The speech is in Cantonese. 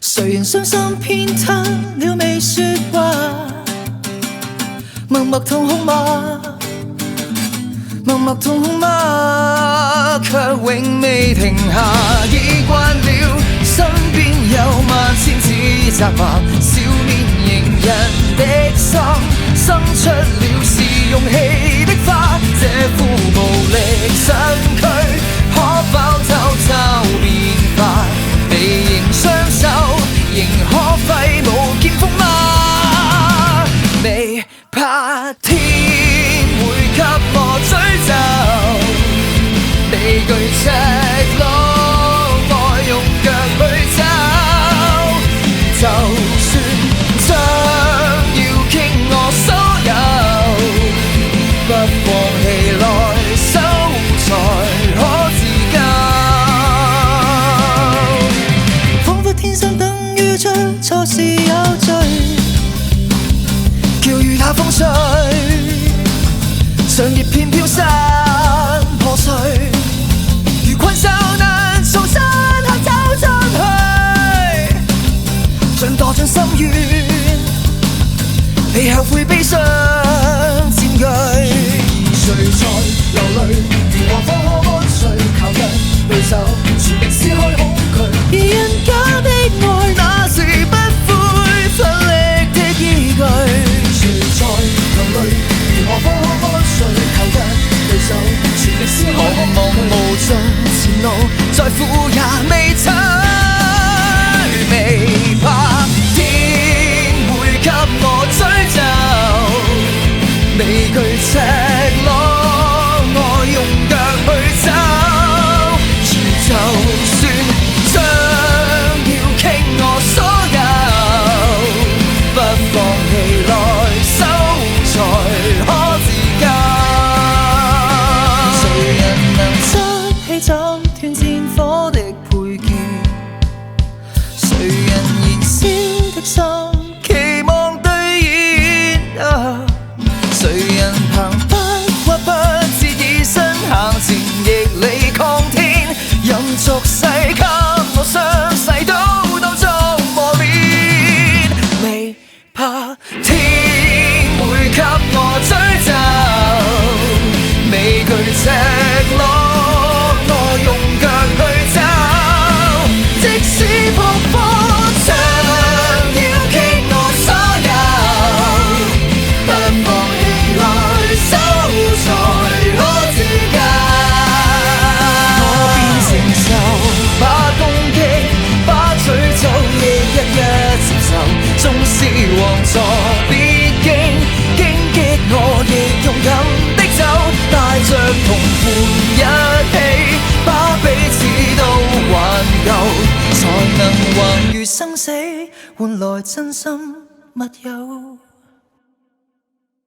誰人傷心偏袒了未說話，默默痛哭嗎？默默痛哭嗎？卻永未停下，已慣了身邊有萬千指責罵，笑面迎人的心生出了是勇氣的花，這副無力身軀可否偷偷變化？微型雙手仍可揮舞劍鋒嗎？未怕天會給我詛咒，未懼赤裸我用腳去走，就算將要傾我所有，不放棄來收才可自救。彷彿天生等於將錯事有罪，叫雨打風吹，像葉片飄散破碎，如困獸難重新刻走進去，像墮進深淵，被後悔悲傷佔據。誰在流淚？如何方可安睡？靠近對手，全力撕開恐懼。而人假的愛，那是不悔奮力的依據。誰在流淚？如何方可安睡？靠近對手，全力撕開恐懼。茫茫無盡前路，再苦也未退，未怕天會給我詛咒，未懼赤裸我用腳去走，而就算將要傾我所有，不放棄來收才可自救。誰人能執起斬斷戰火的配件？誰人燃燒的心期望兌現？誰人憑不屈不自以身行前逆理抗天，任俗世給我傷勢都當作磨練，未怕天會給我詛咒，未懼赤裸我用腳去走，即使撲火將要傾我所有，不放棄來收才可自救。我變成仇，把攻擊把詛咒亦一一接受，縱是王座必經擊我亦勇敢的走，帶着同伴一起把彼此都挽救，才能橫越生死換來真心密友。